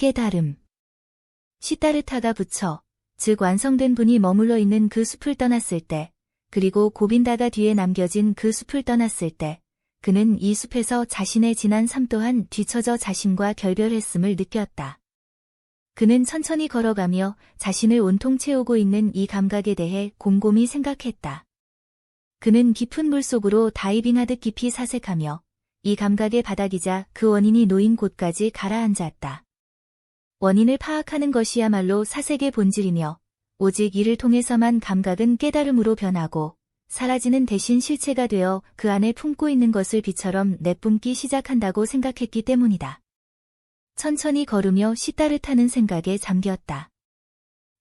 깨달음. 시타르타가 부처, 즉 완성된 분이 머물러 있는 그 숲을 떠났을 때, 그리고 고빈다가 뒤에 남겨진 그 숲을 떠났을 때, 그는 이 숲에서 자신의 지난 삶 또한 뒤처져 자신과 결별했음을 느꼈다. 그는 천천히 걸어가며 자신을 온통 채우고 있는 이 감각에 대해 곰곰이 생각했다. 그는 깊은 물속으로 다이빙하듯 깊이 사색하며 이 감각의 바닥이자 그 원인이 놓인 곳까지 가라앉았다. 원인을 파악하는 것이야말로 사색의 본질이며 오직 이를 통해서만 감각은 깨달음으로 변하고 사라지는 대신 실체가 되어 그 안에 품고 있는 것을 비처럼 내뿜기 시작한다고 생각했기 때문이다. 천천히 걸으며 시타르타는 생각에 잠겼다.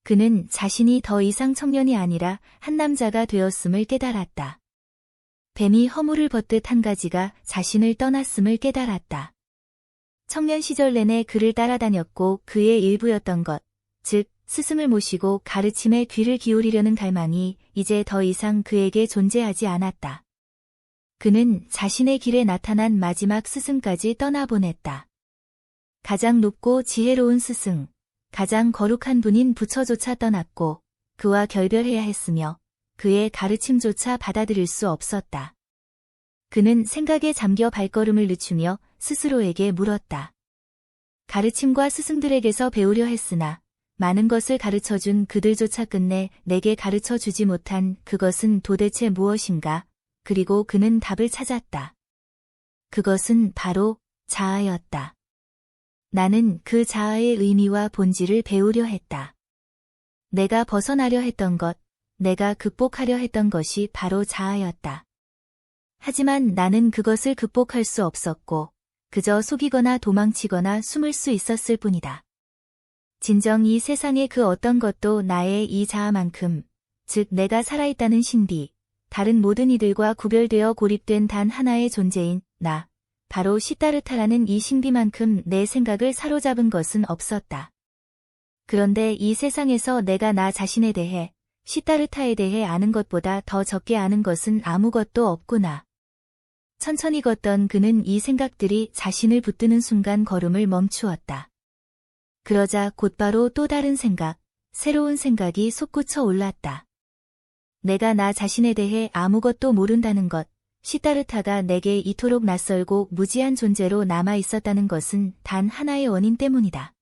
그는 자신이 더 이상 청년이 아니라 한 남자가 되었음을 깨달았다. 뱀이 허물을 벗듯 한 가지가 자신을 떠났음을 깨달았다. 청년 시절 내내 그를 따라다녔고 그의 일부였던 것, 즉 스승을 모시고 가르침에 귀를 기울이려는 갈망이 이제 더 이상 그에게 존재하지 않았다. 그는 자신의 길에 나타난 마지막 스승까지 떠나보냈다. 가장 높고 지혜로운 스승, 가장 거룩한 분인 부처조차 떠났고 그와 결별해야 했으며 그의 가르침조차 받아들일 수 없었다. 그는 생각에 잠겨 발걸음을 늦추며 스스로에게 물었다. 가르침과 스승들에게서 배우려 했으나 많은 것을 가르쳐준 그들조차 끝내 내게 가르쳐주지 못한 그것은 도대체 무엇인가? 그리고 그는 답을 찾았다. 그것은 바로 자아였다. 나는 그 자아의 의미와 본질을 배우려 했다. 내가 벗어나려 했던 것, 내가 극복하려 했던 것이 바로 자아였다. 하지만 나는 그것을 극복할 수 없었고 그저 속이거나 도망치거나 숨을 수 있었을 뿐이다. 진정 이 세상의 그 어떤 것도 나의 이 자아만큼, 즉 내가 살아있다는 신비, 다른 모든 이들과 구별되어 고립된 단 하나의 존재인 나, 바로 시타르타라는 이 신비만큼 내 생각을 사로잡은 것은 없었다. 그런데 이 세상에서 내가 나 자신에 대해, 시타르타에 대해 아는 것보다 더 적게 아는 것은 아무것도 없구나. 천천히 걷던 그는 이 생각들이 자신을 붙드는 순간 걸음을 멈추었다. 그러자 곧바로 또 다른 생각, 새로운 생각이 솟구쳐 올랐다. 내가 나 자신에 대해 아무것도 모른다는 것, 시타르타가 내게 이토록 낯설고 무지한 존재로 남아 있었다는 것은 단 하나의 원인 때문이다.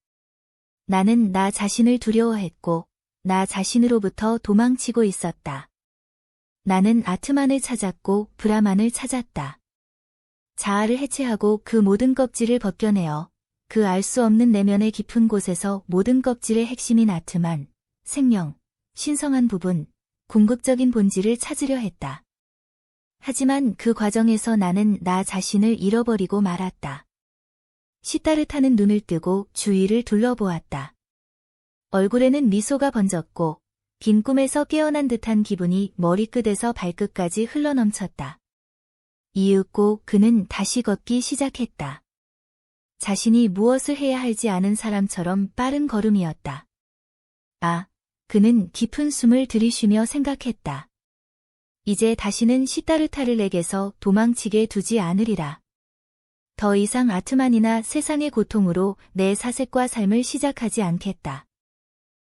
나는 나 자신을 두려워했고 나 자신으로부터 도망치고 있었다. 나는 아트만을 찾았고 브라만을 찾았다. 자아를 해체하고 그 모든 껍질을 벗겨내어 그 알 수 없는 내면의 깊은 곳에서 모든 껍질의 핵심인 아트만, 생명, 신성한 부분, 궁극적인 본질을 찾으려 했다. 하지만 그 과정에서 나는 나 자신을 잃어버리고 말았다. 시타르타는 눈을 뜨고 주위를 둘러보았다. 얼굴에는 미소가 번졌고 긴 꿈에서 깨어난 듯한 기분이 머리끝에서 발끝까지 흘러넘쳤다. 이윽고 그는 다시 걷기 시작했다. 자신이 무엇을 해야 할지 아는 사람처럼 빠른 걸음이었다. 그는 깊은 숨을 들이쉬며 생각했다. 이제 다시는 시타르타를 내게서 도망치게 두지 않으리라. 더 이상 아트만이나 세상의 고통으로 내 사색과 삶을 시작하지 않겠다.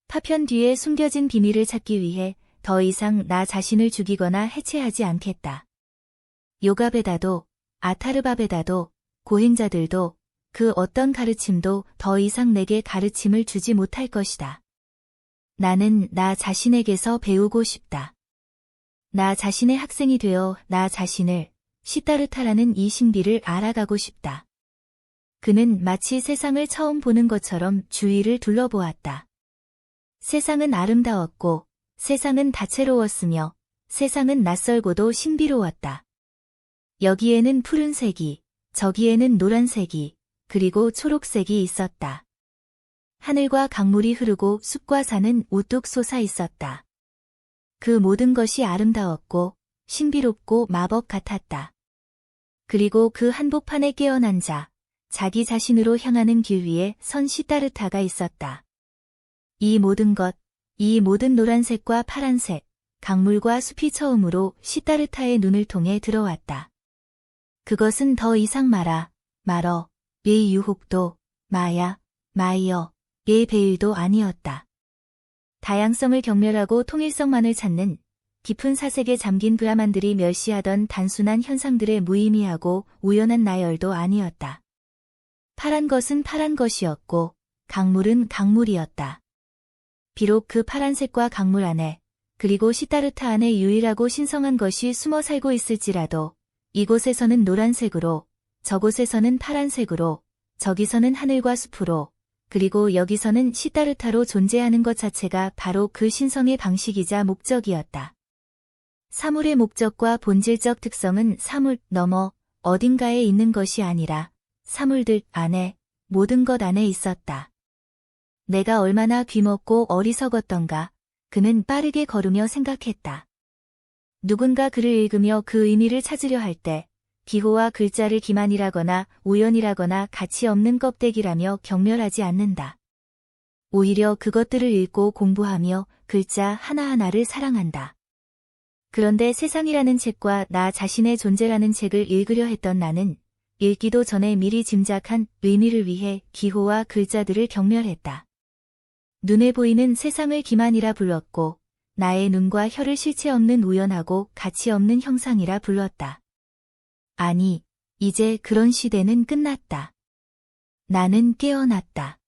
파편 뒤에 숨겨진 비밀을 찾기 위해 더 이상 나 자신을 죽이거나 해체하지 않겠다. 요가베다도, 아타르바베다도, 고행자들도, 그 어떤 가르침도 더 이상 내게 가르침을 주지 못할 것이다. 나는 나 자신에게서 배우고 싶다. 나 자신의 학생이 되어 나 자신을, 시타르타라는 이 신비를 알아가고 싶다. 그는 마치 세상을 처음 보는 것처럼 주위를 둘러보았다. 세상은 아름다웠고, 세상은 다채로웠으며, 세상은 낯설고도 신비로웠다. 여기에는 푸른색이, 저기에는 노란색이, 그리고 초록색이 있었다. 하늘과 강물이 흐르고 숲과 산은 우뚝 솟아 있었다. 그 모든 것이 아름다웠고 신비롭고 마법 같았다. 그리고 그 한복판에 깨어난 자, 자기 자신으로 향하는 길 위에 선 시타르타가 있었다. 이 모든 것, 이 모든 노란색과 파란색, 강물과 숲이 처음으로 시타르타의 눈을 통해 들어왔다. 그것은 더 이상 말어, 의 유혹도, 마야, 마이어의 베일도 아니었다. 다양성을 경멸하고 통일성만을 찾는 깊은 사색에 잠긴 브라만들이 멸시하던 단순한 현상들의 무의미하고 우연한 나열도 아니었다. 파란 것은 파란 것이었고 강물은 강물이었다. 비록 그 파란색과 강물 안에 그리고 시타르타 안에 유일하고 신성한 것이 숨어 살고 있을지라도 이곳에서는 노란색으로, 저곳에서는 파란색으로, 저기서는 하늘과 숲으로, 그리고 여기서는 시타르타로 존재하는 것 자체가 바로 그 신성의 방식이자 목적이었다. 사물의 목적과 본질적 특성은 사물 너머 어딘가에 있는 것이 아니라 사물들 안에, 모든 것 안에 있었다. 내가 얼마나 귀먹고 어리석었던가, 그는 빠르게 걸으며 생각했다. 누군가 글을 읽으며 그 의미를 찾으려 할 때 기호와 글자를 기만이라거나 우연이라거나 가치 없는 껍데기라며 경멸하지 않는다. 오히려 그것들을 읽고 공부하며 글자 하나하나를 사랑한다. 그런데 세상이라는 책과 나 자신의 존재라는 책을 읽으려 했던 나는 읽기도 전에 미리 짐작한 의미를 위해 기호와 글자들을 경멸했다. 눈에 보이는 세상을 기만이라 불렀고 나의 눈과 혀를 실체 없는 우연하고 가치 없는 형상이라 불렀다. 아니, 이제 그런 시대는 끝났다. 나는 깨어났다.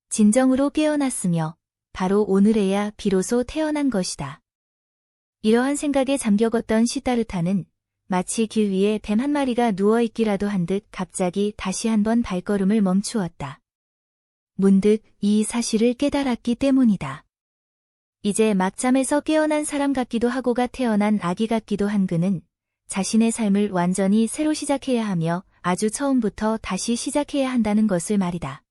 진정으로 깨어났으며 바로 오늘에야 비로소 태어난 것이다. 이러한 생각에 잠겨갔던 시타르타는 마치 길 위에 뱀 한 마리가 누워있기라도 한 듯 갑자기 다시 한번 발걸음을 멈추었다. 문득 이 사실을 깨달았기 때문이다. 이제 막 잠에서 깨어난 사람 같기도 하고가 태어난 아기 같기도 한 그는 자신의 삶을 완전히 새로 시작해야 하며 아주 처음부터 다시 시작해야 한다는 것을 말이다.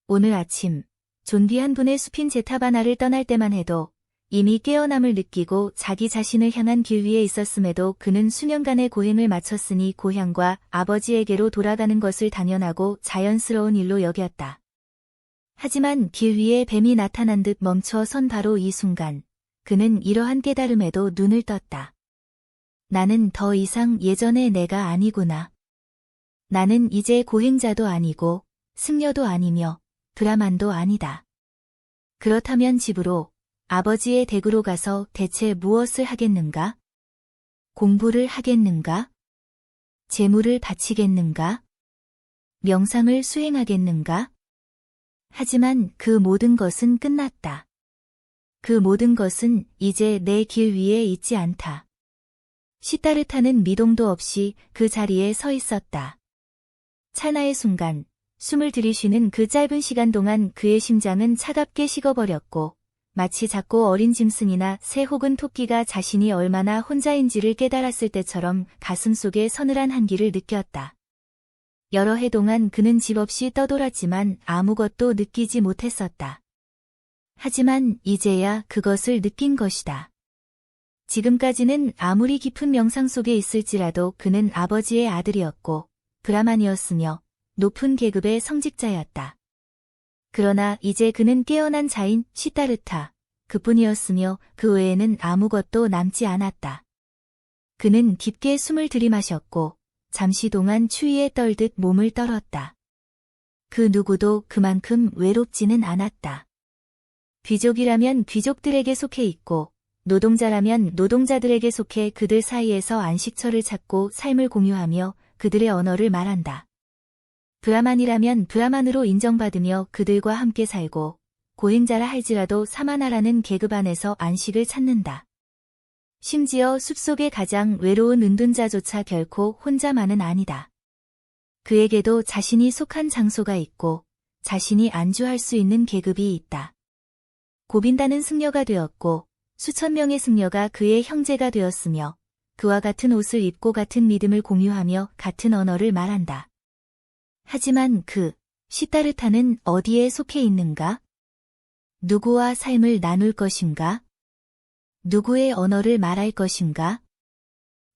오늘 아침 존귀 한 분의 숲인 제타바나를 떠날 때만 해도 이미 깨어남을 느끼고 자기 자신을 향한 길 위에 있었음에도 그는 수년간의 고행을 마쳤으니 고향과 아버지에게로 돌아가는 것을 당연하고 자연스러운 일로 여겼다. 하지만 길 위에 뱀이 나타난 듯 멈춰 선 바로 이 순간 그는 이러한 깨달음에도 눈을 떴다. 나는 더 이상 예전의 내가 아니구나. 나는 이제 고행자도 아니고 승려도 아니며 브라만도 아니다. 그렇다면 집으로 아버지의 댁으로 가서 대체 무엇을 하겠는가? 공부를 하겠는가? 재물을 바치겠는가? 명상을 수행하겠는가? 하지만 그 모든 것은 끝났다. 그 모든 것은 이제 내 길 위에 있지 않다. 시타르타는 미동도 없이 그 자리에 서 있었다. 찰나의 순간, 숨을 들이쉬는 그 짧은 시간 동안 그의 심장은 차갑게 식어버렸고 마치 작고 어린 짐승이나 새 혹은 토끼가 자신이 얼마나 혼자인지를 깨달았을 때처럼 가슴속에 서늘한 한기를 느꼈다. 여러 해 동안 그는 집 없이 떠돌았지만 아무것도 느끼지 못했었다. 하지만 이제야 그것을 느낀 것이다. 지금까지는 아무리 깊은 명상 속에 있을지라도 그는 아버지의 아들이었고 브라만이었으며 높은 계급의 성직자였다. 그러나 이제 그는 깨어난 자인 시타르타, 그뿐이었으며 그 외에는 아무것도 남지 않았다. 그는 깊게 숨을 들이마셨고 잠시 동안 추위에 떨듯 몸을 떨었다. 그 누구도 그만큼 외롭지는 않았다. 귀족이라면 귀족들에게 속해 있고 노동자라면 노동자들에게 속해 그들 사이에서 안식처를 찾고 삶을 공유하며 그들의 언어를 말한다. 브라만이라면 브라만으로 인정받으며 그들과 함께 살고 고행자라 할지라도 사마나라는 계급 안에서 안식을 찾는다. 심지어 숲속의 가장 외로운 은둔자조차 결코 혼자만은 아니다. 그에게도 자신이 속한 장소가 있고 자신이 안주할 수 있는 계급이 있다. 고빈다는 승려가 되었고 수천 명의 승려가 그의 형제가 되었으며 그와 같은 옷을 입고 같은 믿음을 공유하며 같은 언어를 말한다. 하지만 시타르타는 어디에 속해 있는가? 누구와 삶을 나눌 것인가? 누구의 언어를 말할 것인가?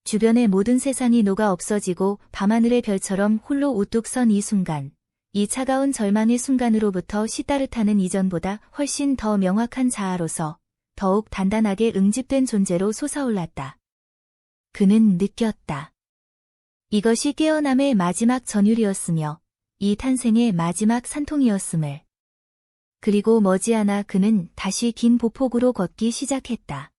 주변의 모든 세상이 녹아 없어지고 밤하늘의 별처럼 홀로 우뚝 선 이 순간, 이 차가운 절망의 순간으로부터 시타르타는 이전보다 훨씬 더 명확한 자아로서 더욱 단단하게 응집된 존재로 솟아올랐다. 그는 느꼈다. 이것이 깨어남의 마지막 전율이었으며 이 탄생의 마지막 산통이었음을. 그리고 머지않아 그는 다시 긴 보폭으로 걷기 시작했다.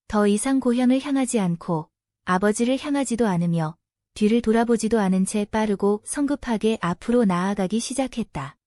더 이상 고향을 향하지 않고 아버지를 향하지도 않으며 뒤를 돌아보지도 않은 채 빠르고 성급하게 앞으로 나아가기 시작했다.